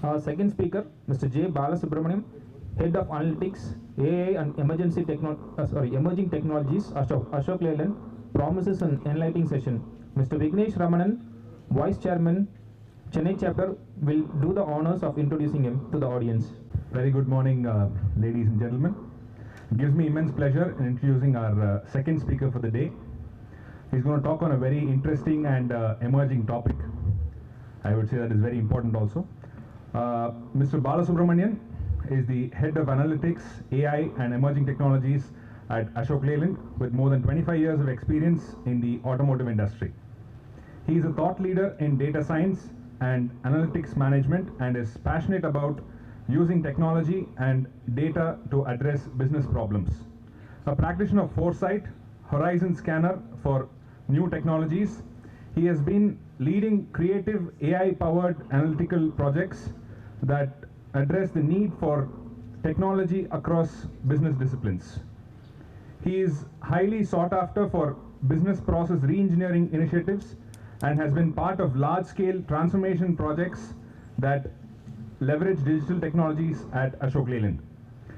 Our second speaker, Mr. J. Balasubramanian, Head of Analytics, AI and Emerging Technologies, Ashok Leyland, promises an enlightening session. Mr. Vignesh Ramanan, Vice Chairman, Chennai Chapter, will do the honors of introducing him to the audience. Very good morning, ladies and gentlemen. It gives me immense pleasure in introducing our second speaker for the day. He's going to talk on a very interesting and emerging topic. I would say that is very important also. Mr. Balasubramanian is the Head of Analytics, AI and Emerging Technologies at Ashok Leyland with more than 25 years of experience in the automotive industry. He is a thought leader in data science and analytics management and is passionate about using technology and data to address business problems. A practitioner of foresight, horizon scanner for new technologies, he has been leading creative AI-powered analytical projects that address the need for technology across business disciplines. He is highly sought after for business process re-engineering initiatives and has been part of large-scale transformation projects that leverage digital technologies at Ashok Leyland.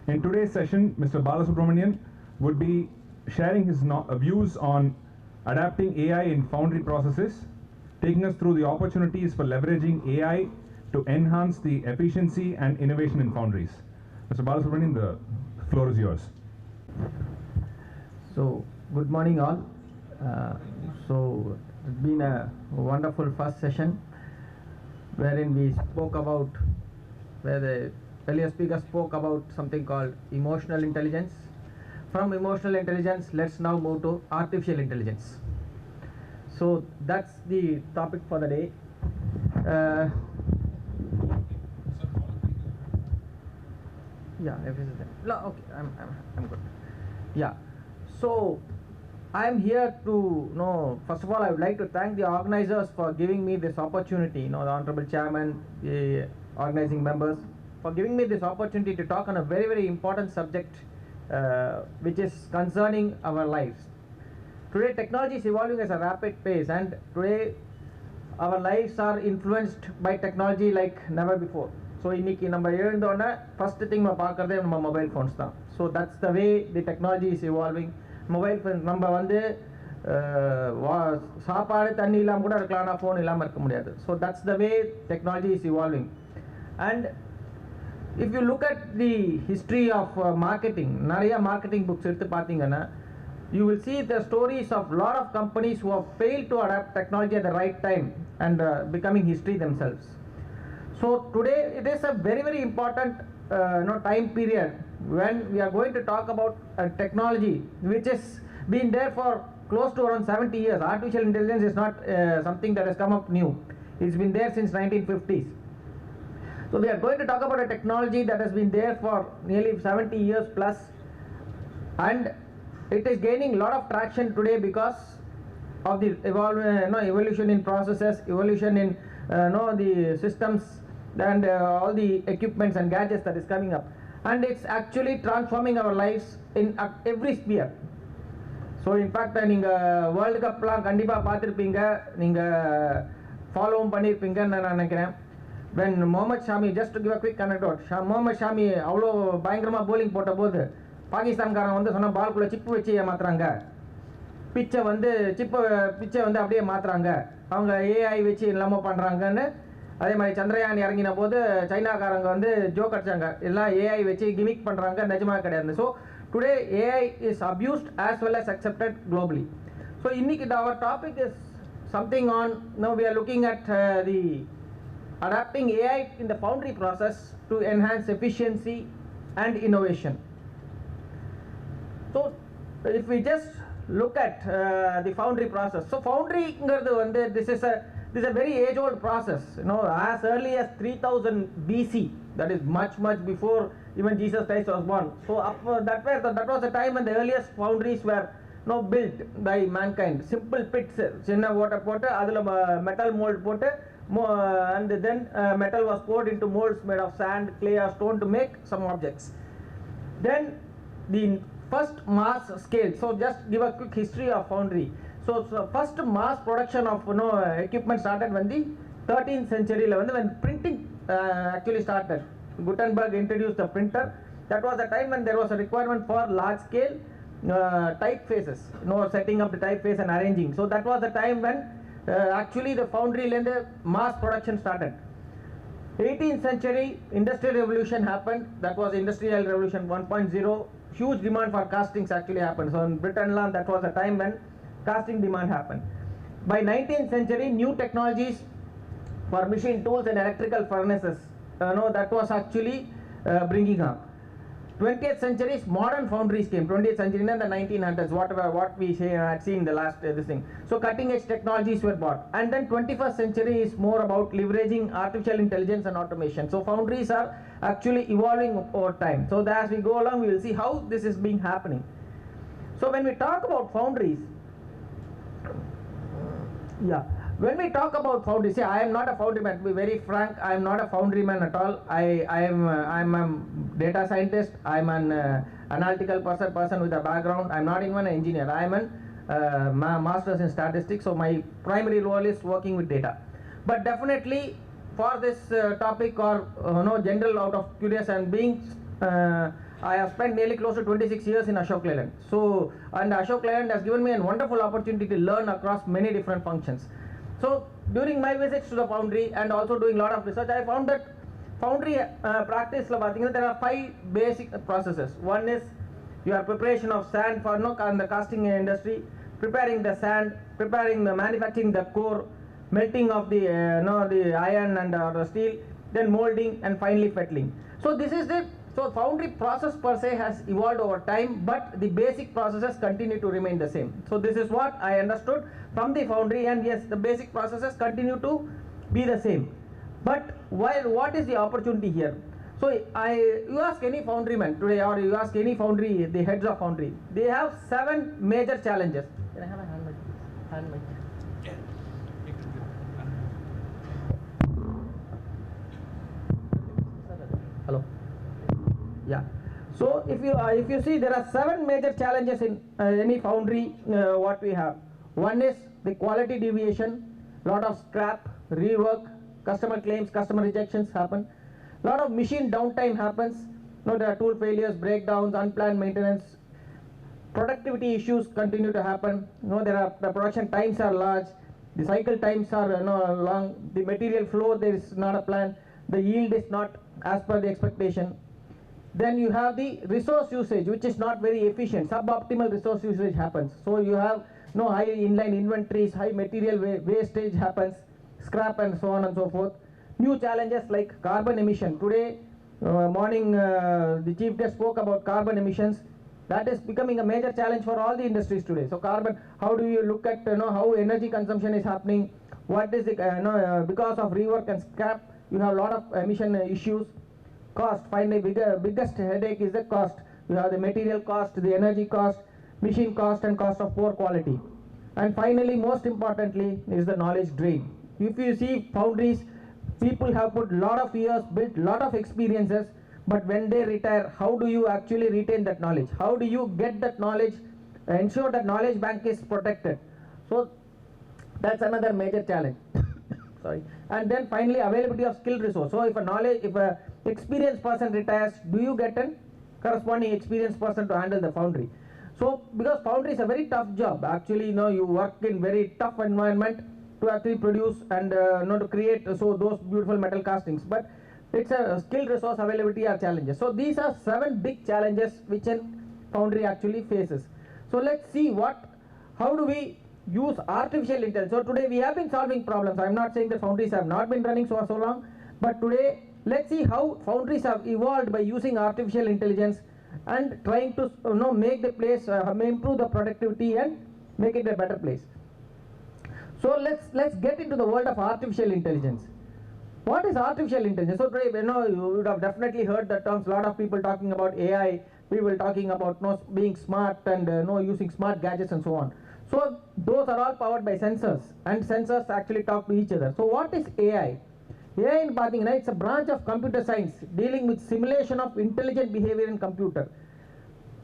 In today's session, Mr. Balasubramanian would be sharing his views on adapting AI in foundry processes, taking us through the opportunities for leveraging AI to enhance the efficiency and innovation in foundries. Mr. Balasubramanian, the floor is yours. So, good morning all. So, it's been a wonderful first session wherein we spoke about, where the earlier speaker spoke about something called emotional intelligence. From emotional intelligence, let's now move to artificial intelligence. So, that's the topic for the day. Yeah, everything. No, okay, I'm good. Yeah. So, I'm here to, first of all, I would like to thank the organizers for giving me this opportunity, the Honorable Chairman, the organizing members, for giving me this opportunity to talk on a very, very important subject, which is concerning our lives. Today, technology is evolving at a rapid pace, and today, our lives are influenced by technology like never before. So, இன்னைக்கு நம்ம எழுந்தோன்னா first thing நம்ம பார்க்கறதே நம்ம mobile phones தான். So, that's the way the technology is evolving. Mobile phone நம்ம வந்து சாப்பாடு தண்ணி இல்லாமல் கூட இருக்கலாம், ஆனால் ஃபோன் இல்லாமல் இருக்க முடியாது. So, that's the way technology is evolving. And if you look at the history of marketing, நிறைய marketing books எடுத்து பார்த்தீங்கன்னா, you will see the stories of lot of companies who have failed to adapt technology at the right time and becoming history themselves. So today it is a very, very important time period when we are going to talk about technology which has been there for close to around 70 years. Artificial intelligence is not something that has come up new. It's been there since 1950s. So we are going to talk about a technology that has been there for nearly 70 years plus, and it is gaining a lot of traction today because of the evolution in processes, evolution in the systems and all the equipments and gadgets that is coming up, and it's actually transforming our lives in every sphere. So in fact, நீங்க world கப்லாம் கண்டிப்பாக பார்த்துருப்பீங்க, நீங்கள் ஃபாலோவும் பண்ணியிருப்பீங்கன்னு நான் நினைக்கிறேன். when Mohammad Shami, just to give a quick anecdote, Mohammad Shami அவ்வளோ பயங்கரமாக bowling போட்ட போது பாகிஸ்தான்காரன் வந்து சொன்னால் பால்குள்ளே சிப்பு வச்சு ஏமாத்துறாங்க, பிச்சை வந்து அப்படியே மாற்றுறாங்க, அவங்க ஏஐ வச்சு எல்லாமே பண்ணுறாங்கன்னு. அதே மாதிரி சந்திரயான் இறங்கின போது சைனாக்காரங்க வந்து ஜோக் அடிச்சாங்க, எல்லாம் ஏஐ வச்சு கிமிக் பண்ணுறாங்க, நிஜமாக கிடையாது. So today AI is abused as well as accepted globally. So இன்னைக்கு our topic is something on, now we are looking at the adapting AI in the foundry process to enhance efficiency and innovation. So if we just look at the foundry process, so foundry this is a very age old process, as early as 3000 BC, that is much before even Jesus Christ was born. So that was the time when the earliest foundries were built by mankind. Simple pits, chinna water potu adula metal mold potu, and then metal was poured into molds made of sand, clay or stone to make some objects. Then the first mass scale, so just give a quick history of foundry. So first mass production of equipment started when the 13th century when printing actually started. Gutenberg introduced the printer. That was the time when there was a requirement for large scale typefaces, setting up the typeface and arranging. So that was the time when actually the foundry and the mass production started. 18th century industrial revolution happened. That was industrial revolution 1.0. Huge demand for castings actually happened. So in Britain, that was the time when casting demand happened. By 19th century, new technologies for machine tools and electrical furnaces, that was actually bringing up. 20th century, modern foundries came. 20th century and the 1900s, what we had seen the last this thing. So cutting edge technologies were brought. And then 21st century is more about leveraging artificial intelligence and automation. So foundries are actually evolving over time. So as we go along, we will see how this is being happening. So when we talk about foundries, when we talk about foundries, see, I am not a foundryman. To be very frank, I am not a foundryman at all. I'm a data scientist. I'm an analytical person with a background. I'm not even an engineer. I'm a master's in statistics. So my primary role is working with data. But definitely for this topic or general out of curious and being, I have spent nearly close to 26 years in Ashok Leyland. So, and Ashok Leyland has given me a wonderful opportunity to learn across many different functions. So during my visits to the foundry and also doing a lot of research, I found that foundry practice, there are 5 basic processes. One is your preparation of sand for the casting industry, preparing the sand, preparing the manufacturing the core, melting of the the iron and the steel, then molding and finally fettling. So this is the foundry process per se has evolved over time, but the basic processes continue to remain the same. So this is what I understood from the foundry, and yes, the basic processes continue to be the same. But what is the opportunity here? So you ask any foundryman today, or you ask any foundry, the heads of foundry, they have 7 major challenges. Can I have a hand mic, please? Hand mic. Hello. Yeah. So if you see, there are 7 major challenges in any foundry. What we have, one is the quality deviation, lot of scrap, rework, customer claims, customer rejections happen. Lot of machine downtime happens. There are tool failures, breakdowns, unplanned maintenance. Productivity issues continue to happen. The production times are large. The cycle times are long. The material flow, there is not a plan. The yield is not as per the expectation. Then you have the resource usage, which is not very efficient. Suboptimal resource usage happens. So you have high inline inventories, high material wastage happens, scrap and so on and so forth. New challenges like carbon emission. Today morning the chief guest spoke about carbon emissions. That is becoming a major challenge for all the industries today. So carbon, how do you look at how energy consumption is happening? What is the because of rework and scrap, you have a lot of emission issues. Cost, finally biggest headache is the cost. You have the material cost, the energy cost, machine cost and cost of poor quality. And finally, most importantly, is the knowledge drain. If you see foundries, people have put lot of years, built lot of experiences, but when they retire, how do you actually retain that knowledge? How do you get that knowledge, ensure that knowledge bank is protected? So that's another major challenge. Sorry. And then finally, availability of skilled resource. So if a experienced person retires, do you get a corresponding experienced person to handle the foundry? So because foundry is a very tough job, actually you work in very tough environment to actually produce and to create those beautiful metal castings, but it's a skilled resource availability are challenges. So these are 7 big challenges which a foundry actually faces. So let's see how do we use artificial intelligence. So today we have been solving problems. I'm not saying that foundries have not been running for so long, but today let's see how foundries have evolved by using artificial intelligence and trying to make the place, improve the productivity and make it a better place. So let's get into the world of artificial intelligence. What is artificial intelligence? So today, you would have definitely heard the terms. A lot of people talking about AI, people talking about being smart and using smart gadgets and so on. So those are all powered by sensors, and sensors actually talk to each other. So what is AI? AI in Pathina, it's a branch of computer science dealing with simulation of intelligent behavior in computer.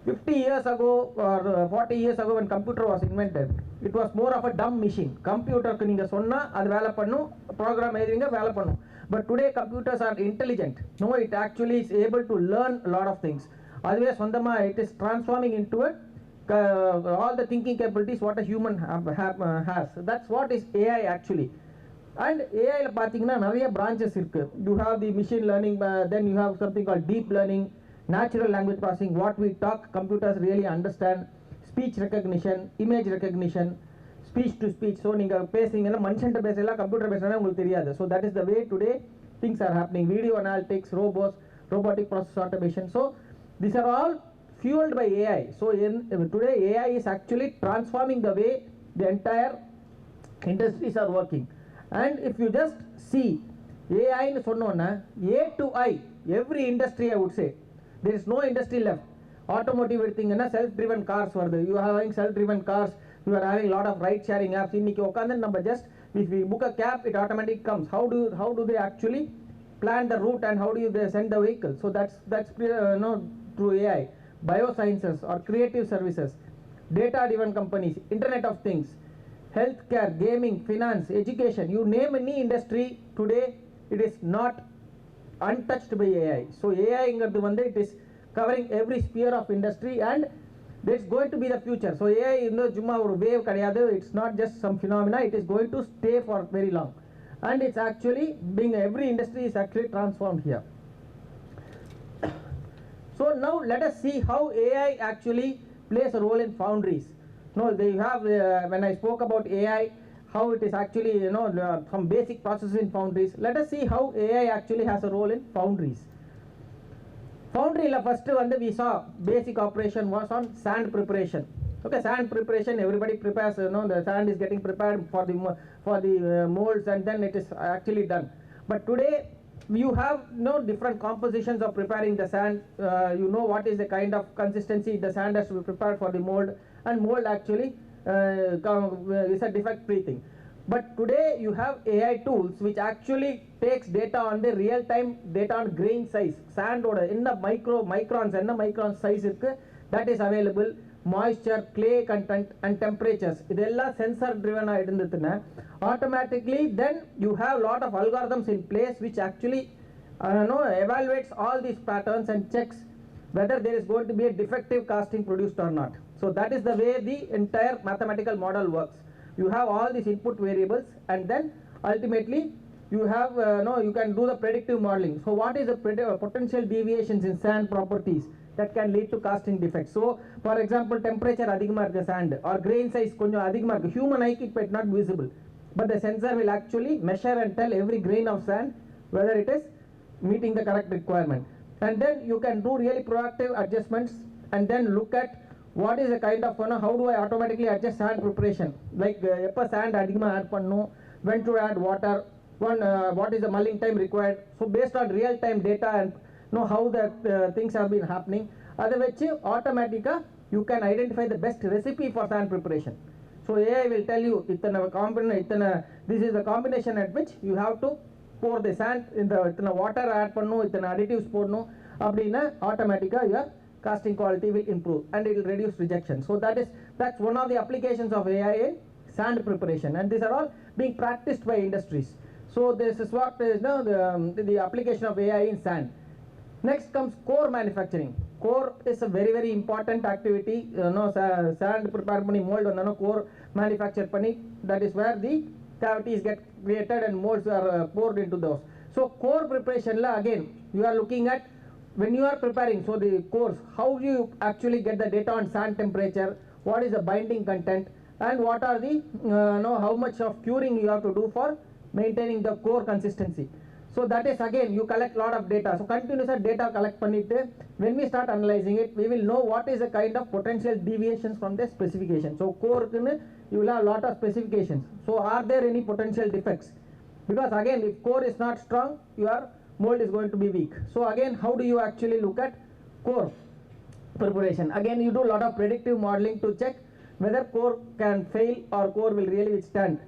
50 years ago or 40 years ago when computer was invented, it was more of a dumb machine. Computer ku neenga sonna adu vela pannum, program edinga vela pannum. But today computers are intelligent. No, it actually is able to learn a lot of things. Otherwise, it is transforming into all the thinking capabilities what a human has. That's what is AI actually. And AI la pathina nariya branches irukku. You have the machine learning, then you have something called deep learning, natural language processing, what we talk computers really understand, speech recognition, image recognition, speech to speech. So நீங்க பேசுறீங்கன்னா மனுஷன்ட்ட பேசலாம், computer பேசுறதுனா உங்களுக்கு தெரியாது. So that is the way today things are happening. Video analytics, robots, robotic process automation. So these are all fueled by AI. So today AI is actually transforming the way the entire industries are working. And if you just see AI nu sonnona A to I, every industry I would say, there is no industry left. Automotive எடுத்தீங்கன்னா self driven cars வருது. You are having self driven cars, you are having lot of ride sharing apps. இன்னைக்கு உட்கார்ந்து நம்ம just if we book a cab, it automatically comes. How do they actually plan the route and how do they send the vehicle? So that's through AI. Biosciences or creative services, data driven companies, internet of things, healthcare, gaming, finance, education, you name any industry today, it is not untouched by AI. So AI ingadhu vande it is covering every sphere of industry and that's going to be the future. So AI indha jumma or wave kadiyadu, it's not just some phenomena, it is going to stay for very long, and it's actually being every industry is actually transformed here. So now let us see how AI actually plays a role in foundries. No, they have when I spoke about AI, how it is actually some basic processes in foundries. Let us see how AI actually has a role in foundries. Foundry la first one we saw basic operation was on sand preparation. Okay, sand preparation, everybody prepares, the sand is getting prepared for the molds and then it is actually done. But today you have different compositions of preparing the sand. You know what is the kind of consistency the sand has to be prepared for the mold, and mold actually is a defect free thing. But today you have AI tools which actually takes data on the real time data on grain size, sand oda enna micron size irukku, that is available, moisture, clay content and temperatures, idella sensor driven ah irundhuthuna automatically then you have lot of algorithms in place which actually evaluates all these patterns and checks whether there is going to be a defective casting produced or not. So that is the way the entire mathematical model works. You have all these input variables and then ultimately you have you can do the predictive modeling. So what is the potential deviations in sand properties that can lead to casting defects? So for example, temperature adhigama irukka sand or grain size konjam adhigama irukku, human eye it might not visible, but the sensor will actually measure and tell every grain of sand whether it is meeting the correct requirement. And then you can do really proactive adjustments and then look at what is the kind of how do I automatically adjust sand preparation, like எப்ப sand adhigama add பண்ணனும், when to add water, what is the mulling time required. So based on real time data and know how the things have been happening, adha vechi automatically you can identify the best recipe for sand preparation. So AI will tell you this is the combination at which you have to pour the sand in the water add பண்ணனும், இத்தனை additives போடணும் அப்படினா automatically your casting quality will improve and it will reduce rejection. So that's one of the applications of AI in sand preparation, and these are all being practiced by industries. So this is what is the application of AI in sand. Next comes core manufacturing. Core is a very very important activity. Sand prepare panni mold core manufacture panni, that is where the cavities get created and molds are poured into those. So core preparation la again you are looking at when you are preparing, so the cores, how do you actually get the data on sand temperature, what is the binding content, and what are the how much of curing you have to do for maintaining the core consistency. So that is again you collect lot of data. So continuous data collect பண்ணிட்டு when we start analyzing it, we will know what is the kind of potential deviations from the specification. So core you will have lot of specifications. So are there any potential defects? Because again if core is not strong, your mold is going to be weak. So again how do you actually look at core preparation? Again you do a lot of predictive modeling to check whether core can fail or core will really withstand.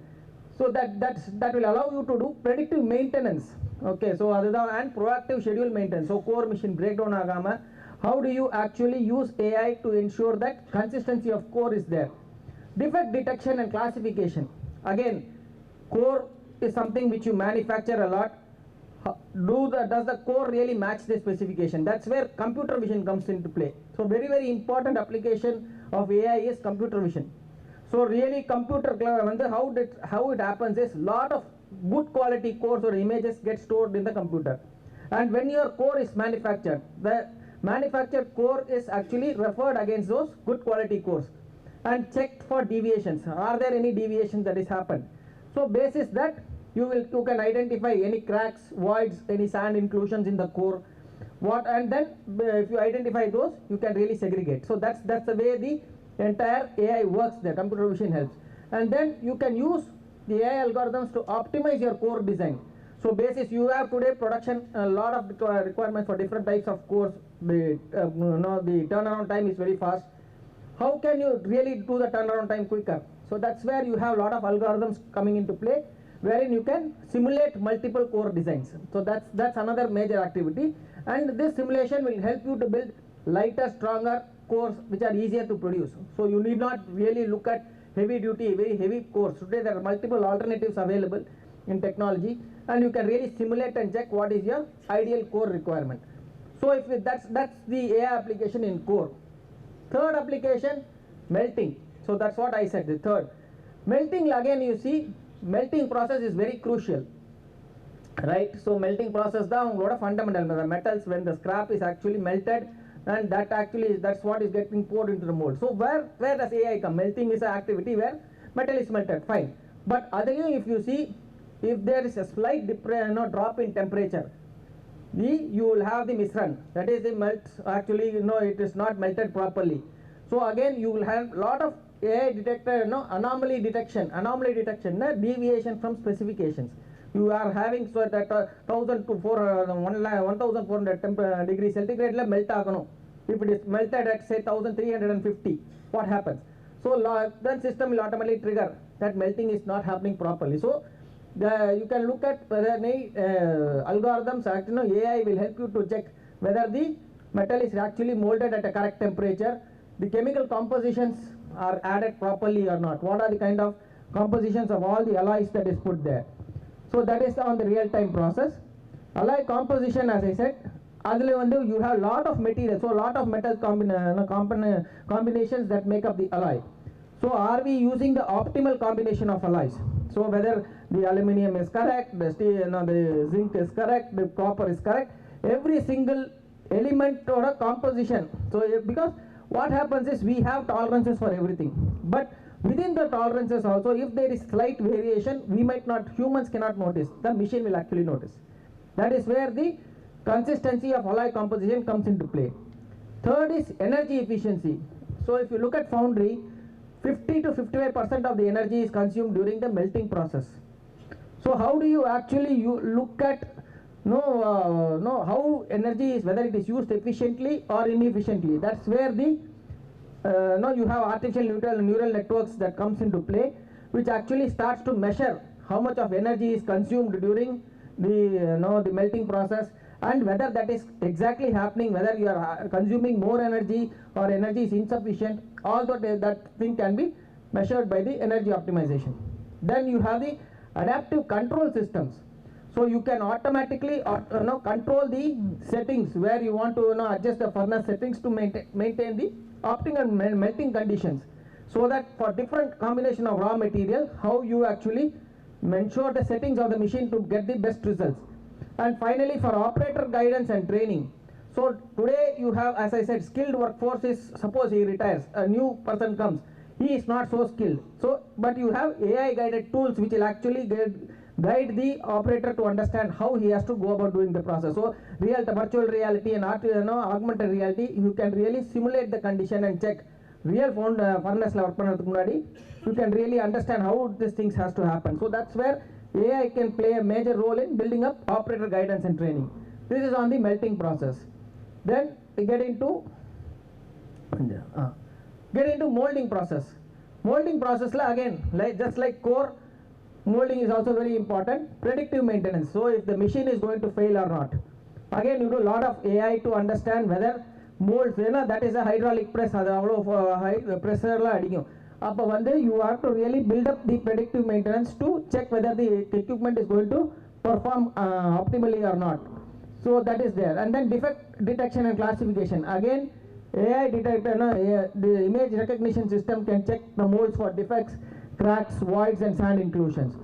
So that will allow you to do predictive maintenance. Okay, so adha and proactive schedule maintenance. So core machine breakdown agama, how do you actually use AI to ensure that consistency of core is there? Defect detection and classification. Again core is something which you manufacture a lot. does the core really match the specification? That's where computer vision comes into play. So very, very important application of AI is computer vision. So really computer how it happens is lot of good quality cores or images get stored in the computer. And when your core is manufactured, the manufactured core is actually referred against those good quality cores and checked for deviations. Are there any deviations that is happened? So basis that you can identify any cracks, voids, any sand inclusions in the core, and then if you identify those, you can really segregate. So that's the way the entire AI works. The computer vision helps, and then you can use the AI algorithms to optimize your core design. So basis you have today production a lot of requirements for different types of cores. The turnaround time is very fast. How can you really do the turnaround time quicker? So that's where you have a lot of algorithms coming into play, wherein you can simulate multiple core designs. So that's another major activity, and this simulation will help you to build lighter, stronger cores which are easier to produce. So you need not really look at heavy duty, very heavy cores. Today there are multiple alternatives available in technology, and you can really simulate and check what is your ideal core requirement. So if that's the AI application in core. Third application, melting. So that's what I said, the third. Melting, again you see, melting process is very crucial, right? So melting process da a lot of fundamental metals, when the scrap is actually melted, and that's what is getting poured into the mold. So where does AI come? Melting is an activity where metal is melted, fine. But otherwise, if you see, if there is a slight drop in temperature, you will have the misrun. That is the melt. Actually, it is not melted properly. So again, you will have a lot of AI detector, anomaly detection, deviation from specifications. You are having so that 1000 to 1400 degrees centigrade melt agano. If it is melted at say 1350, what happens? So then system will automatically trigger that melting is not happening properly. So you can look at whether any algorithms, AI will help you to check whether the metal is actually molded at a correct temperature, the chemical compositions are added properly or not, what are the kind of compositions of all the alloys that is put there. So that is on the real-time process. Alloy composition, as I said, you have lot of material, so lot of metal combinations that make up the alloy. So are we using the optimal combination of alloys? So whether the aluminium is correct, the steel, the zinc is correct, the copper is correct, every single element or a composition. So because what happens is we have tolerances for everything, but within the tolerances also, if there is slight variation, humans cannot notice, the machine will actually notice. That is where the consistency of alloy composition comes into play. Third is energy efficiency. So if you look at foundry, 50 to 55% of the energy is consumed during the melting process. So how do you actually look at how energy is, whether it is used efficiently or inefficiently? That's where the you have artificial neural networks that comes into play, which actually starts to measure how much of energy is consumed during the melting process, and whether that is exactly happening, whether you are consuming more energy or energy is insufficient. All that thing can be measured by the energy optimization. Then you have the adaptive control systems. So you can automatically control the settings where you want to adjust the furnace settings to maintain the optimal melting conditions, so that for different combination of raw material, how you actually ensure the settings of the machine to get the best results. And finally, for operator guidance and training. So today you have, as I said, skilled workforce is, suppose he retires, a new person comes, he is not so skilled. So, but you have AI guided tools which will actually guide the operator to understand how he has to go about doing the process. So virtual reality and augmented reality, you can really simulate the condition and check real furnace you can really understand how these things has to happen. So that's where AI can play a major role in building up operator guidance and training. This is on the melting process. Then we get into molding process. Molding process again, just like core, molding is also very important. Predictive maintenance. So if the machine is going to fail or not, again you do a lot of AI to understand whether molds, that is a hydraulic press, high pressure you have to really build up the predictive maintenance to check whether the equipment is going to perform optimally or not. So that is there. And then defect detection and classification. Again, AI detector, the image recognition system can check the molds for defects, cracks, voids and sand inclusions.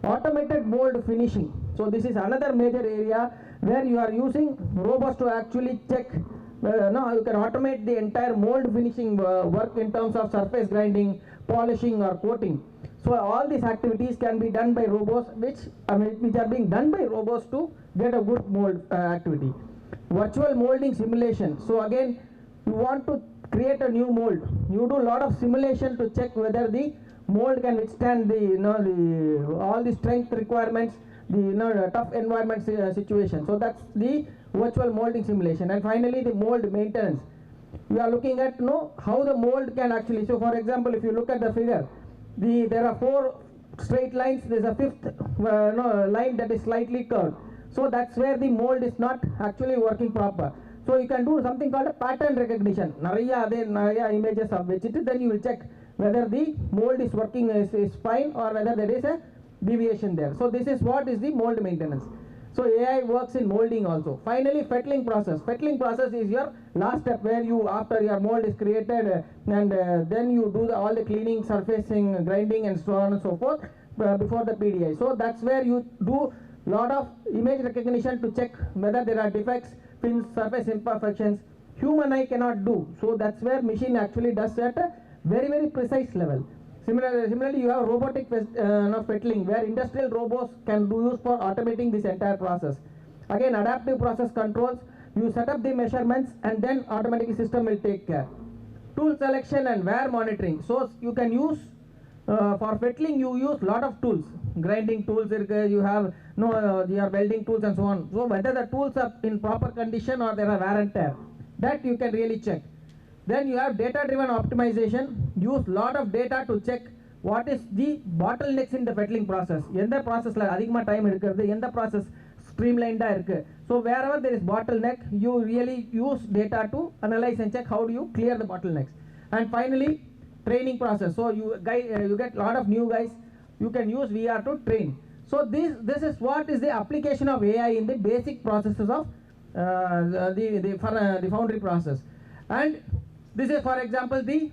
Automated mold finishing. So this is another major area where you are using robots to actually check. You can automate the entire mold finishing work in terms of surface grinding, polishing or coating. So all these activities can be done by robots, which are being done by robots to get a good mold activity. Virtual molding simulation. So again, you want to create a new mold. You do a lot of simulation to check whether the mold can withstand all the strength requirements, the tough environment situation. So that's the virtual molding simulation. And finally, the mold maintenance. We are looking at how the mold can actually. So for example, if you look at the figure, there are 4 straight lines. There's a 5th line that is slightly curved. So that's where the mold is not actually working proper. So you can do something called a pattern recognition. Naraya images of which then you will check whether the mold is working is fine or whether there is a deviation there. So this is what is the mold maintenance. So AI works in molding also. Finally, fettling process. Fettling process is your last step where you, after your mold is created and then you do all the cleaning, surfacing, grinding and so on and so forth before the PDI. So that's where you do lot of image recognition to check whether there are defects, fins, surface imperfections. Human eye cannot do. So that's where machine actually does at a very, very precise level. Similarly, you have robotic fettling where industrial robots can do use for automating this entire process. Again, adaptive process controls. You set up the measurements and then automatic system will take care. Tool selection and wear monitoring. So you can use for fettling you use lot of tools. Grinding tools, you have your welding tools and so on. So whether the tools are in proper condition or there are wear and tear, that you can really check. Then you have data-driven optimization. Use lot of data to check what is the bottlenecks in the fettling process. Yenda process la adhigama time irukkuradhu, yenda process streamlined ah irukku. So wherever there is bottleneck, you really use data to analyze and check how do you clear the bottlenecks. And finally, training process. So you get lot of new guys. You can use VR to train. So this is what is the application of AI in the basic processes of the foundry process. And this is, for example, the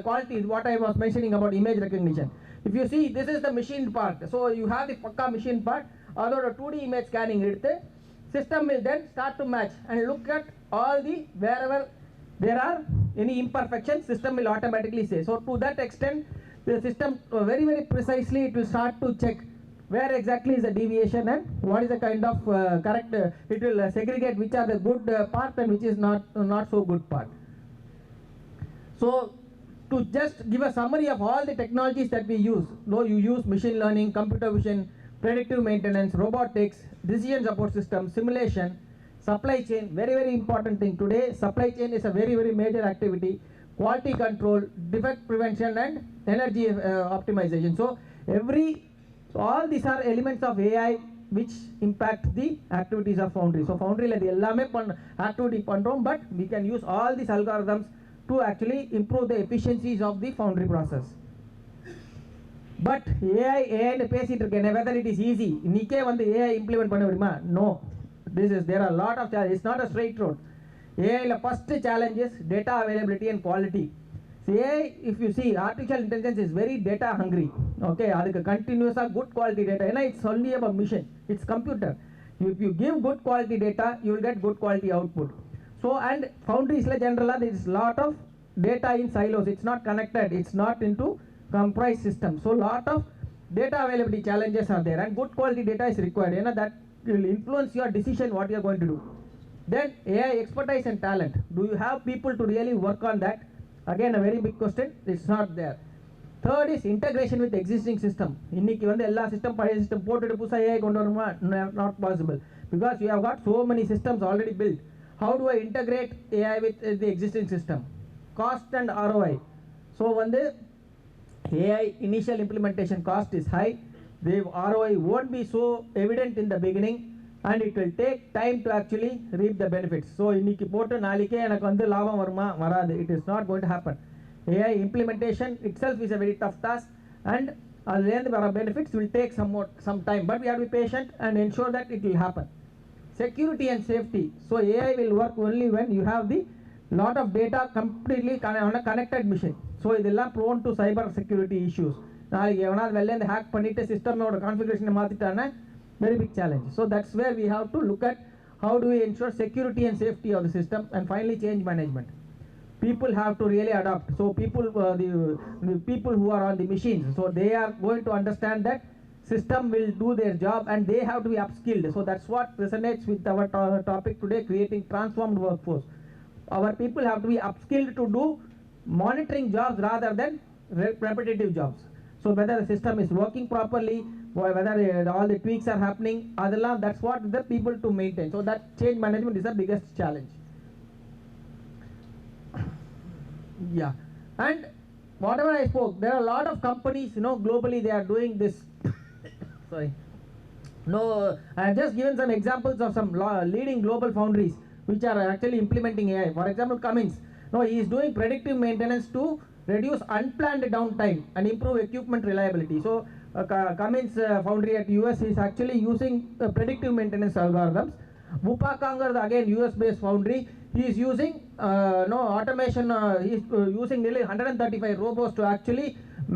quality, what I was mentioning about image recognition. If you see, this is the machined part. So you have the pakka machine part, although the 2D image scanning, system will then start to match and look at all the, wherever there are any imperfections, system will automatically say. So to that extent, the system very, very precisely, it will start to check where exactly is the deviation and what is the kind of correct, it will segregate which are the good part and which is not so good part. So to just give a summary of all the technologies that we use, though you use machine learning, computer vision, predictive maintenance, robotics, decision support system, simulation, supply chain, very, very important thing today. Supply chain is a very, very major activity. Quality control, defect prevention and energy optimization. So all these are elements of AI which impact the activities of Foundry. So Foundry la ellame activity pandrom, but we can use all these algorithms to actually improve the efficiencies of the foundry process. But AI whether it is easy, AI implement no. There are a lot of challenges. It's not a straight road. AI first challenge is data availability and quality. See, AI, if you see, artificial intelligence is very data hungry. Okay, continuous good quality data. It's only about mission. It's computer. If you give good quality data, you will get good quality output. So, and Foundries generally there is lot of data in silos. It's not connected. It's not into comprised system. So, lot of data availability challenges are there, and good quality data is required. That will influence your decision what you are going to do. Then AI expertise and talent. Do you have people to really work on that? Again, a very big question. It's not there. Third is integration with existing system. Inniki vande ella system paya system potu pusa AI kondu varuma, not possible, because you have got so many systems already built. How do I integrate AI with the existing system? Cost and ROI. So when the AI initial implementation cost is high, the ROI won't be so evident in the beginning, and it will take time to actually reap the benefits. So inniki potu naalike enak vandu lavam varuma varadu, it is not going to happen. AI implementation itself is a very tough task, and அதுலேருந்து வர benefits will take some time, but we have to be patient and ensure that it will happen. Security and safety. So AI will work only when you have the lot of data completely on a connected machine. So இதெல்லாம் prone to cyber security issues. நாளைக்கு எவனாவது வெளிலேருந்து hack பண்ணிட்டு சிஸ்டமோட கான்ஃபிகரேஷனை மாற்றிட்டான்னா very big challenge. So that's where we have to look at how do we ensure security and safety of the system, and finally change management. People have to really adapt. So people, the people who are on the machines, so they are going to understand that system will do their job and they have to be upskilled. So that's what resonates with our topic today, creating transformed workforce. Our people have to be upskilled to do monitoring jobs rather than repetitive jobs. So whether the system is working properly, or whether all the tweaks are happening, that's what the people to maintain. So that change management is the biggest challenge. Yeah, and whatever I spoke, there are a lot of companies, globally they are doing this. Sorry. No, I have just given some examples of some leading global foundries which are actually implementing AI. For example, Cummins. No, he is doing predictive maintenance to reduce unplanned downtime and improve equipment reliability. So Cummins foundry at US is actually using predictive maintenance algorithms. Wupakangar, again US based foundry, he is using automation. He is using nearly 135 robots to actually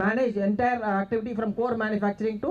manage entire activity from core manufacturing to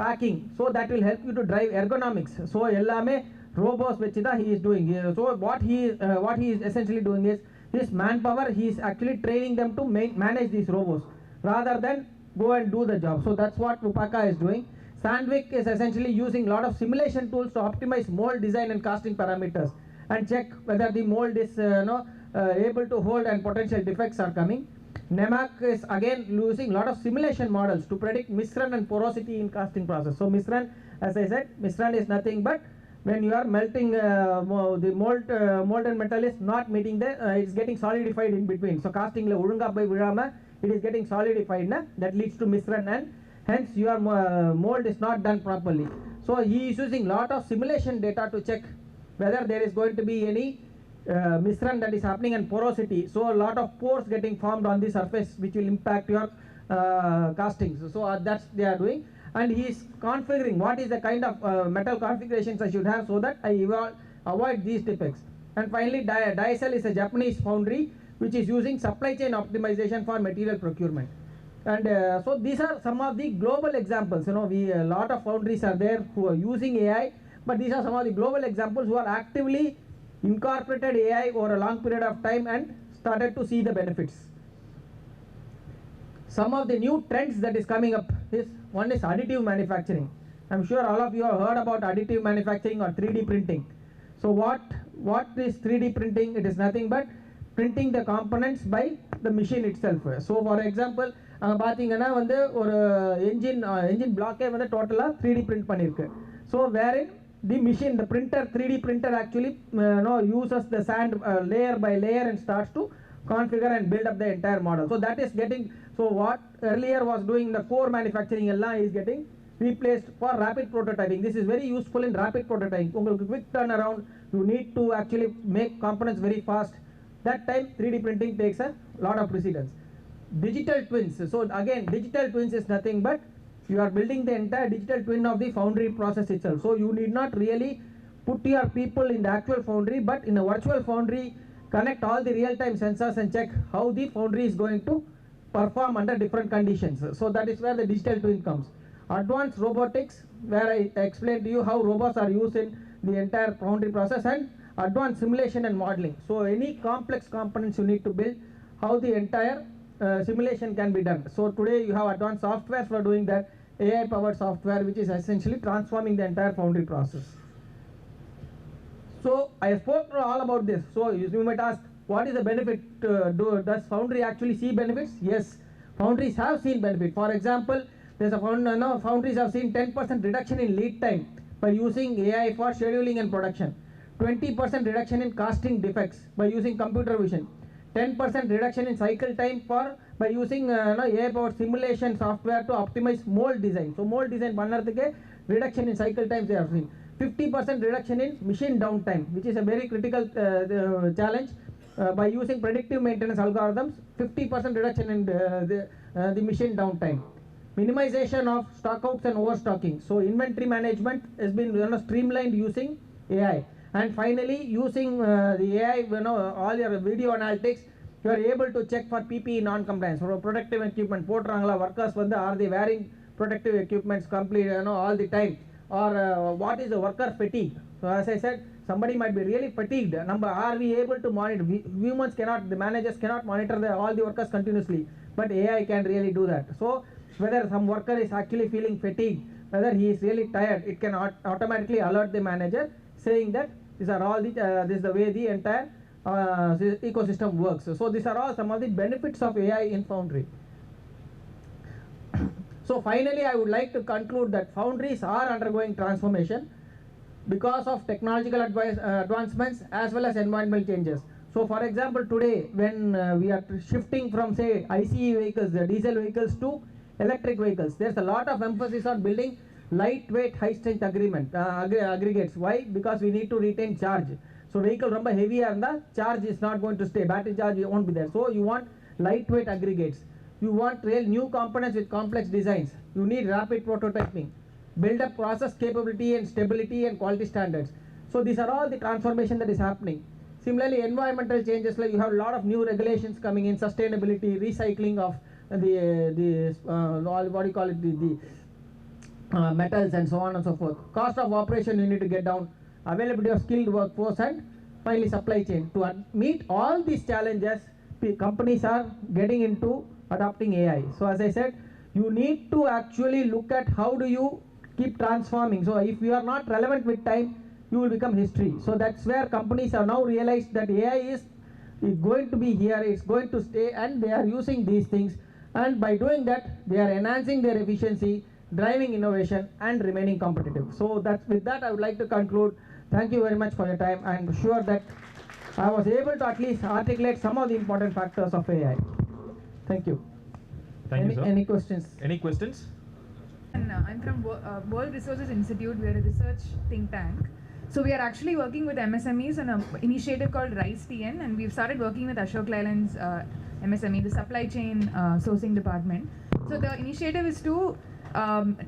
packing. So that will help you to drive ergonomics. So ellame robots vechida he is doing. So what he is essentially doing is his manpower, he is actually training them to manage these robots rather than go and do the job. So that's what Upaka is doing. Sandvik is essentially using a lot of simulation tools to optimize mold design and casting parameters and check whether the mold is able to hold and potential defects are coming. Nemak is again using a lot of simulation models to predict misrun and porosity in casting process. So misrun, as I said, misrun is nothing but when you are melting the molten metal is not meeting the it's getting solidified in between. So casting la urunga by virama, it is getting solidified, that leads to misrun, and hence your mold is not done properly. So he is using lot of simulation data to check whether there is going to be any misrun that is happening, and porosity. So a lot of pores getting formed on the surface which will impact your castings. So that's they are doing, and he is configuring what is the kind of metal configurations I should have so that I avoid these defects. And finally Daicel is a Japanese foundry which is using supply chain optimization for material procurement. And so these are some of the global examples. A lot of foundries are there who are using AI, but these are some of the global examples who are actively incorporated AI over a long period of time and started to see the benefits. Some of the new trends that is coming up is, one is additive manufacturing. I'm sure all of you have heard about additive manufacturing or 3D printing. So what is 3D printing? It is nothing but printing the components by the machine itself. So for example, பார்த்தீங்கன்னா வந்து ஒரு engine block வந்து டோட்டலா 3D print பண்ணிருக்கு. So wherein the machine, the printer, 3D printer actually uses the sand layer by layer and starts to configure and build up the entire model. So that is getting, so what earlier was doing the core manufacturing is getting replaced for rapid prototyping. This is very useful in rapid prototyping. உங்களுக்கு quick turnaround, you need to actually make components very fast. That time 3D printing takes a lot of precedence. Digital twins. So again, digital twins is nothing but you are building the entire digital twin of the foundry process itself. So you need not really put your people in the actual foundry, but in a virtual foundry, connect all the real-time sensors and check how the foundry is going to perform under different conditions. So that is where the digital twin comes. Advanced robotics, where I explained to you how robots are used in the entire foundry process, and advanced simulation and modeling. So any complex components you need to build, how the entire simulation can be done. So today you have advanced software for doing that, AI powered software which is essentially transforming the entire foundry process. So I spoke all about this. So you might ask, what is the benefit? Does foundry actually see benefits? Yes, foundries have seen benefit. For example, there's a foundries have seen 10% reduction in lead time by using AI for scheduling and production, 20% reduction in casting defects by using computer vision, 10% reduction in cycle time by using AI powered simulation software to optimize mold design. So mold design பண்ணறதுக்கு reduction in cycle times they have seen, 50% reduction in machine downtime, which is a very critical challenge, by using predictive maintenance algorithms, 50% reduction in the machine downtime. minimization of stockouts and overstocking. So inventory management has been streamlined using AI. And finally, using the AI, all your video analytics, you are able to check for PPE non-compliance. For protective equipment, workers are they wearing protective equipments complete, all the time, or what is the worker fatigue? So as I said, somebody might be really fatigued. Are we able to monitor? Humans cannot, the managers cannot monitor all the workers continuously, but AI can really do that. So whether some worker is actually feeling fatigued, whether he is really tired, it can automatically alert the manager, saying that these are all the this is the way the entire ecosystem works. So these are all some of the benefits of AI in Foundry. So finally, I would like to conclude that Foundries are undergoing transformation because of technological advancements as well as environmental changes. So for example, today when we are shifting from say ICE vehicles, diesel vehicles to electric vehicles, there's a lot of emphasis on building lightweight high strength aggregates. Why? Because we need to retain charge. So vehicle rumba heavy and the charge is not going to stay, battery charge won't be there. So you want lightweight aggregates. You want real new components with complex designs. You need rapid prototyping, build up process capability and stability and quality standards. So these are all the transformation that is happening. Similarly, environmental changes, like you have a lot of new regulations coming in, sustainability, recycling of what do you call it, the metals and so on and so forth. Cost of operation you need to get down, availability of skilled workforce, and finally supply chain. To meet all these challenges, companies are getting into adopting AI. So as I said, you need to actually look at how do you keep transforming. So if you are not relevant with time, you will become history. So that's where companies have now realized that AI is going to be here, it's going to stay, and they are using these things. And by doing that, they are enhancing their efficiency, driving innovation, and remaining competitive. So with that, I would like to conclude. Thank you very much for your time. I'm sure that I was able to at least articulate some of the important factors of AI. Thank you. Thank you, sir. Any questions? Any questions? And I'm from World Resources Institute. We are a research think tank. So we are actually working with MSMEs on an initiative called RISE TN, and we've started working with Ashok Leyland's MSME, the supply chain sourcing department. So the initiative is to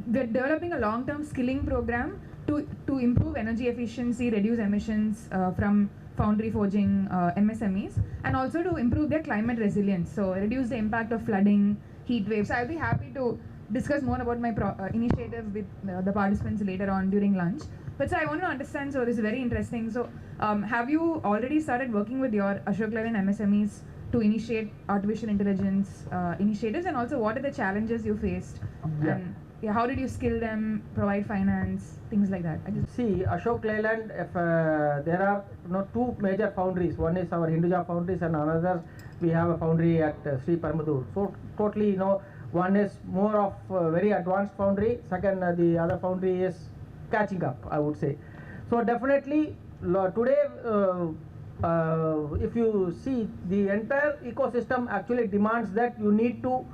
we're developing a long-term skilling program to improve energy efficiency, reduce emissions from foundry forging MSMEs, and also to improve their climate resilience. So reduce the impact of flooding, heat waves. So I'll be happy to discuss more about my initiative with the participants later on during lunch. But so I want to understand, so this is very interesting. So have you already started working with your Ashok Leyland MSMEs to initiate artificial intelligence initiatives, and also what are the challenges you faced? Yeah. And how did you skill them, provide finance, things like that? See, Ashok Leyland, if there are two major foundries. One is our Hinduja foundries, and another we have a foundry at Sri Paramudur. So totally, one is more of very advanced foundry. Second, the other foundry is catching up, I would say. So definitely today, if you see, the entire ecosystem actually demands that you need to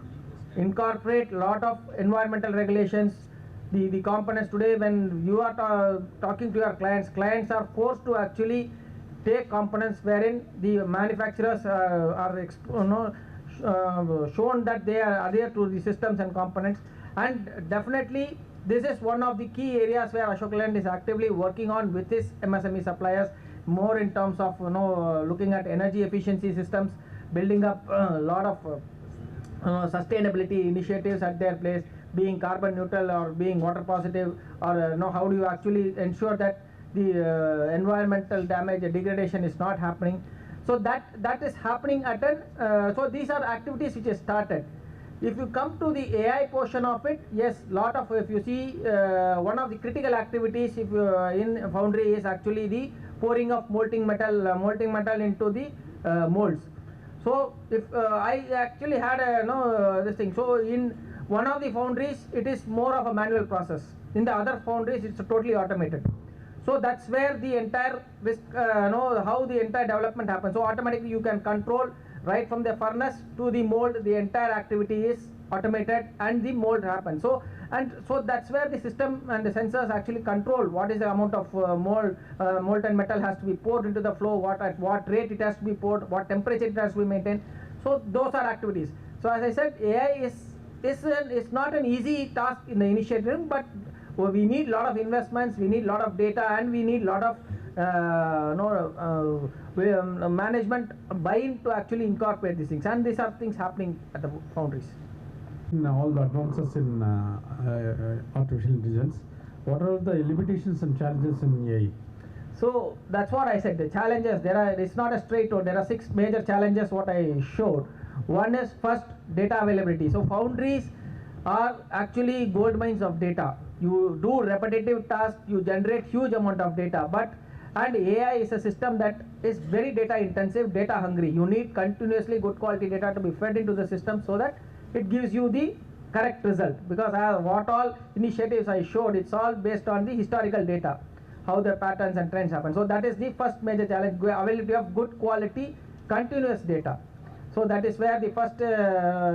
incorporate a lot of environmental regulations. The components today, when you are talking to your clients are forced to actually take components wherein the manufacturers are shown that they are adhere to the systems and components. And definitely this is one of the key areas where Ashok Leyland is actively working on with its MSME suppliers, more in terms of looking at energy efficiency systems, building up a lot of sustainability initiatives at their place, being carbon neutral or being water positive, or how do you actually ensure that the environmental damage, degradation is not happening. So that is happening at so these are activities which is started. If you come to the AI portion of it, yes, if you see, one of the critical activities in Foundry is actually the pouring of molten metal into the molds. So if I actually had this thing. So in one of the foundries, it is more of a manual process. In the other foundries, it's totally automated. So that's where the entire risk, how the entire development happens. So automatically you can control right from the furnace to the mold. The entire activity is automated, and the mold happens. So that's where the system and the sensors actually control what is the amount of molten metal has to be poured into the flow, at what rate it has to be poured, what temperature it has to be maintained. So those are activities. So as I said, AI is it's not an easy task in the initiative, but we need a lot of investments, we need a lot of data, and we need a lot of management buy-in to actually incorporate these things, and these are things happening at the Foundries. In all the advances in artificial intelligence, what are the limitations and challenges in AI? So that's what I said. The challenges, it's not a straight road. There are 6 major challenges what I showed. One is first data availability. So Foundries are actually gold mines of data. You do repetitive tasks, you generate huge amount of data, and AI is a system that is very data intensive, data hungry. You need continuously good quality data to be fed into the system so that it gives you the correct result, because what all initiatives I showed, it's all based on the historical data, how the patterns and trends happen. So that is the first major challenge, availability of good quality continuous data. So that is where the first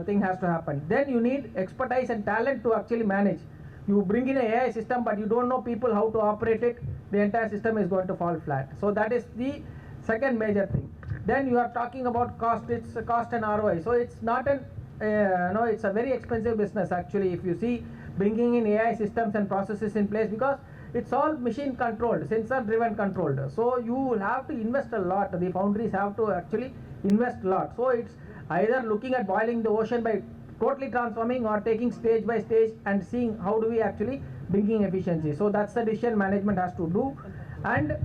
thing has to happen. Then you need expertise and talent to actually manage. You bring in an AI system, but you don't know people how to operate it, the entire system is going to fall flat. So that is the second major thing. Then you are talking about cost. It's cost and ROI. So it's not an it's a very expensive business actually, if you see bringing in AI systems and processes in place, because it's all machine controlled, sensor driven controlled. So you will have to invest a lot. The Foundries have to actually invest a lot. So it's either looking at boiling the ocean by totally transforming, or taking stage by stage and seeing how do we actually bringing efficiency. So that's the decision management has to do, and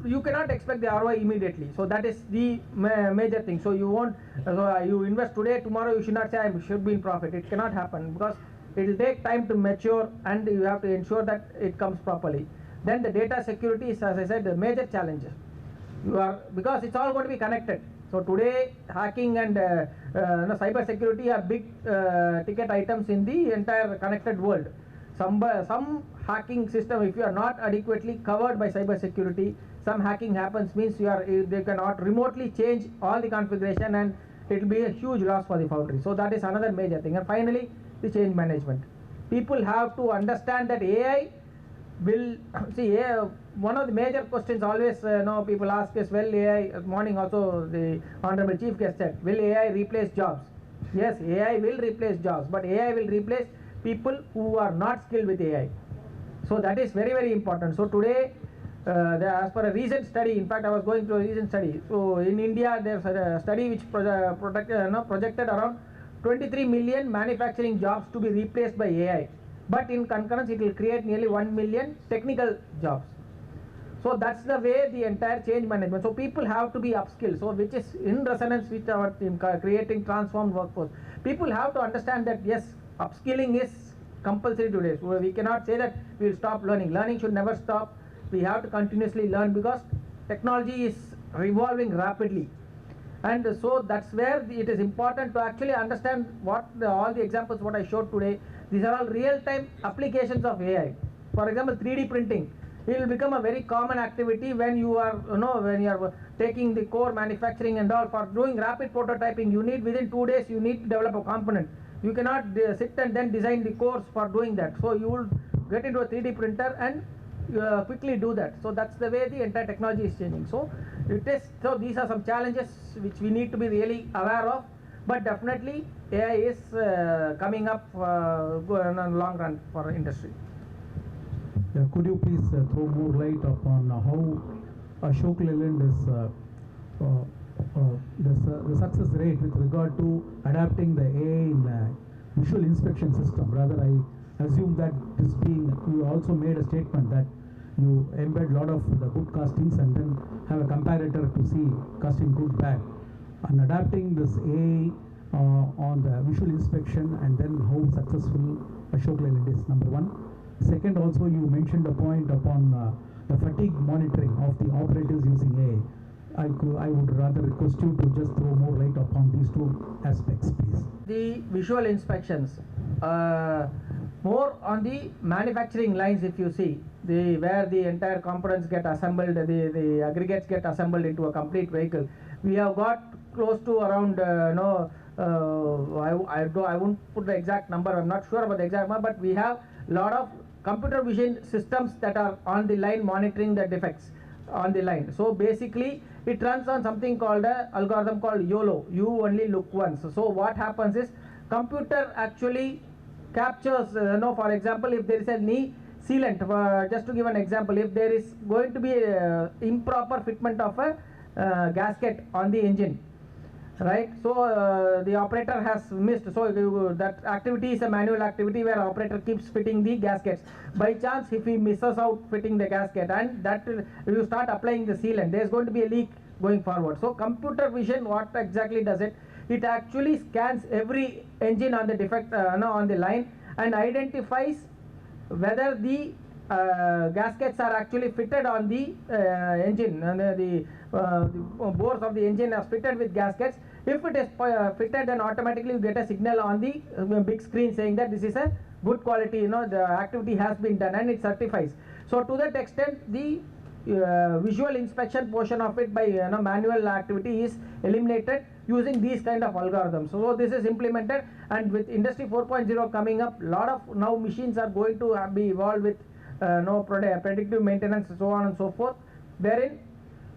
you cannot expect the ROI immediately. So that is the major thing. So you won't, you invest today, tomorrow you should not say I should be in profit. It cannot happen, because it will take time to mature, and you have to ensure that it comes properly. Then the data security is, as I said, the major challenges. Because it's all going to be connected. So today hacking and cyber security are big ticket items in the entire connected world. Some hacking system, if you are not adequately covered by cyber security, some hacking happens, means they cannot remotely change all the configuration, and it will be a huge loss for the Foundry. So that is another major thing. And finally, the change management. People have to understand that AI will see. One of the major questions always people ask is, well, AI, morning also the Honorable Chief Guest said, will AI replace jobs? Yes, AI will replace jobs, but AI will replace people who are not skilled with AI. So that is very, very important. So today, as per a recent study, in fact I was going through a recent study. So in India there's a study which projected around 23 million manufacturing jobs to be replaced by AI. But in concurrence it will create nearly 1 million technical jobs. So that's the way the entire change management. So people have to be upskilled. So which is in resonance with our team, creating transformed workforce. People have to understand that yes, upskilling is compulsory today. So we cannot say that we will stop learning. Learning should never stop. We have to continuously learn, because technology is revolving rapidly. And so that's where it is important to actually understand what all the examples what I showed today. These are all real-time applications of AI. For example, 3D printing. It will become a very common activity when you are, when you are taking the core manufacturing and all. For doing rapid prototyping, you need within 2 days you need to develop a component. You cannot sit and then design the cores for doing that. So you will get into a 3D printer and quickly do that. So that's the way the entire technology is changing. So so these are some challenges which we need to be really aware of. But definitely AI is coming up in the long run for industry. Yeah, could you please throw more light upon how Ashok Leyland is the success rate with regard to adapting the AI in the visual inspection system? Rather, I assume that this being, you also made a statement that you embed a lot of the good castings and then have a comparator to see casting good, bad. And adapting this AI on the visual inspection, and then how successful Ashok Leyland is, number one. Second, also you mentioned a point upon the fatigue monitoring of the operators using AI. I would rather request you to just throw more light upon these two aspects, please. The visual inspections, more on the manufacturing lines, if you see, where the entire components get assembled, the aggregates get assembled into a complete vehicle. We have got close to around, I won't put the exact number, I'm not sure about the exact number, but we have a lot of computer vision systems that are on the line monitoring the defects on the line. So basically it runs on something called a algorithm called YOLO, you only look once. So what happens is, computer actually captures, for example, if there is a knee sealant, just to give an example, if there is going to be improper fitment of a gasket on the engine, right? So the operator has missed, so that activity is a manual activity where operator keeps fitting the gaskets. By chance, if he misses out fitting the gasket, and that you start applying the sealant, there is going to be a leak going forward. So computer vision, what exactly does it? It actually scans every engine on the defect, on the line, and identifies whether the gaskets are actually fitted on the engine, and the bores of the engine are fitted with gaskets. If it is fitted, then automatically you get a signal on the big screen saying that this is a good quality, the activity has been done, and it certifies. So to that extent, the visual inspection portion of it by manual activity is eliminated using these kind of algorithms. So this is implemented, and with Industry 4.0 coming up, lot of now machines are going to be evolved with predictive maintenance, so on and so forth, wherein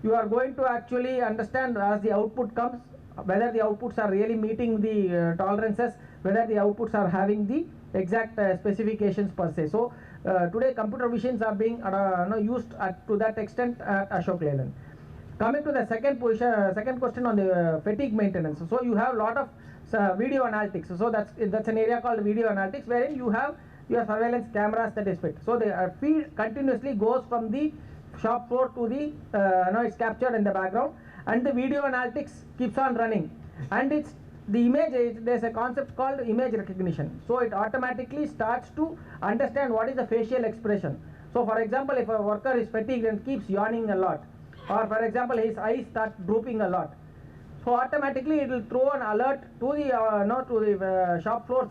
you are going to actually understand as the output comes whether the outputs are really meeting the tolerances, whether the outputs are having the exact specifications per se. So today computer visions are being used to that extent at Ashok Leyland. Coming to the second question on the fatigue maintenance. So you have a lot of video analytics. So that's an area called video analytics, wherein you have your surveillance cameras that is fit. So the feed continuously goes from the shop floor to the it's captured in the background, and the video analytics keeps on running, and it's the image, there's a concept called image recognition. So it automatically starts to understand what is the facial expression. So for example, if a worker is fatigued and keeps yawning a lot, or for example his eyes start drooping a lot, so automatically it will throw an alert to the shop floor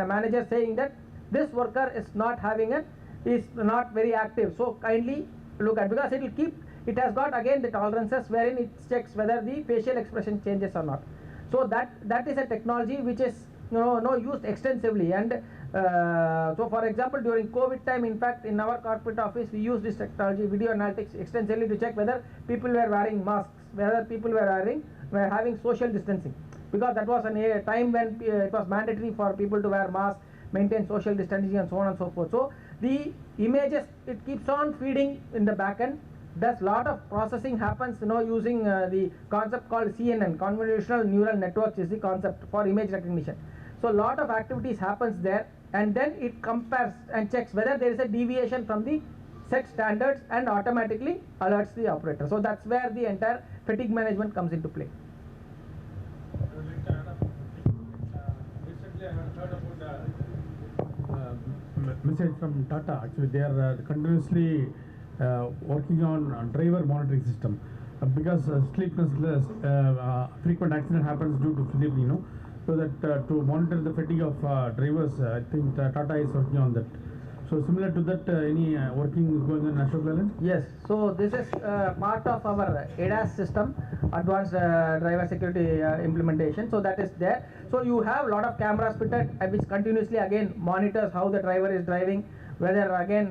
manager saying that this worker is not very active, so kindly look at, because it has got again the tolerances wherein it checks whether the facial expression changes or not. So that is a technology which is used extensively, and so for example during COVID time, in fact in our corporate office we used this technology, video analytics, extensively to check whether people were wearing masks, whether people were having social distancing, because that was a time when it was mandatory for people to wear masks, maintain social distancing, and so on and so forth. So the images, it keeps on feeding in the back end. Thus lot of processing happens using the concept called CNN, convolutional neural networks is the concept for image recognition. So lot of activities happens there, and then it compares and checks whether there is a deviation from the set standards, and automatically alerts the operator. So that's where the entire fatigue management comes into play. Recently I have heard about message from Tata. Actually they are continuously working on driver monitoring system, because sleeplessness, frequent accident happens due to sleep, so that to monitor the fatigue of drivers, I think Tata is working on that. So similar to that, any working is going on in Ashok Leyland? Yes, so this is part of our ADAS system, advanced driver security implementation. So that is there. So you have a lot of cameras fitted which continuously again monitors how the driver is driving, whether again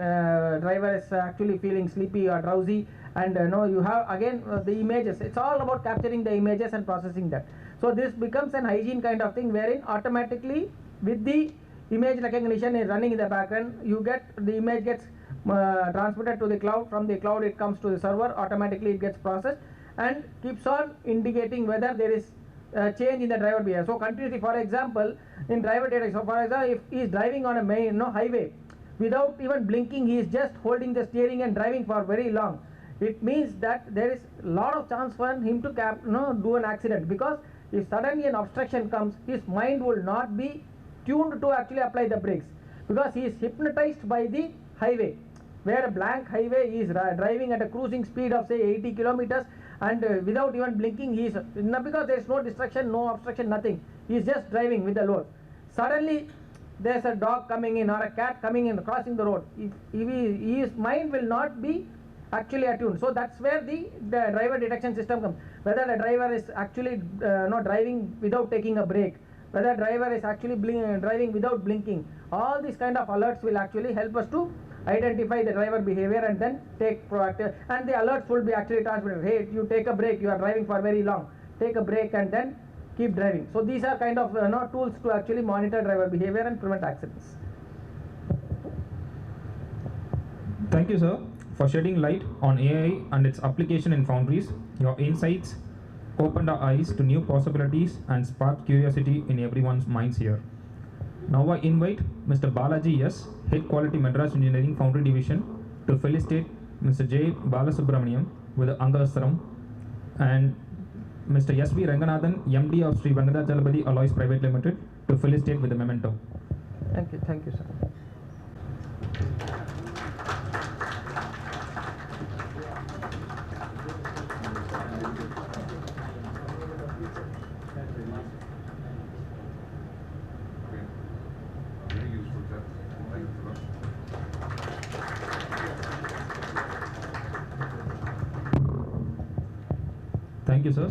driver is actually feeling sleepy or drowsy, and you have again the images. It's all about capturing the images and processing that. So this becomes an hygiene kind of thing, wherein automatically with the image recognition is running in the background, the image gets transmitted to the cloud. From the cloud it comes to the server, automatically it gets processed and keeps on indicating whether there is change in the driver behavior. So continuously, for example, in driver data, so for example if he is driving on a main highway, without even blinking he is just holding the steering and driving for very long, it means that there is a lot of chance for him to do an accident, because if suddenly an obstruction comes, his mind will not be tuned to actually apply the brakes, because he is hypnotized by the highway, where a blank highway he is driving at a cruising speed of say 80 kilometers, and without even blinking he is, because there is no distraction, no obstruction, nothing, he is just driving with the load. Suddenly there is a dog coming in or a cat coming in, crossing the road, his mind will not be actually attuned. So that's where the driver detection system comes, whether the driver is actually driving without taking a brake, whether driver is actually driving without blinking. All these kind of alerts will actually help us to identify the driver behavior and then take proactive, and the alerts will be actually transmitted. Hey, you take a break, you are driving for very long, take a break and then keep driving. So these are kind of tools to actually monitor driver behavior and prevent accidents. Thank you, sir, for shedding light on AI and its application in Foundries. Your insights opened our eyes to new possibilities and sparked curiosity in everyone's minds here. Now I invite Mr. Balaji S., Head Quality Madras Engineering Foundry Division, to felicitate Mr. J. Balasubramanian with the Angastram and Mr. S.V. Ranganathan, MD of Sri Venkatachalapati Alloys Private Limited, to felicitate with the memento. Thank you, sir. Very useful, sir. Thank you, sir. Thank you, sir.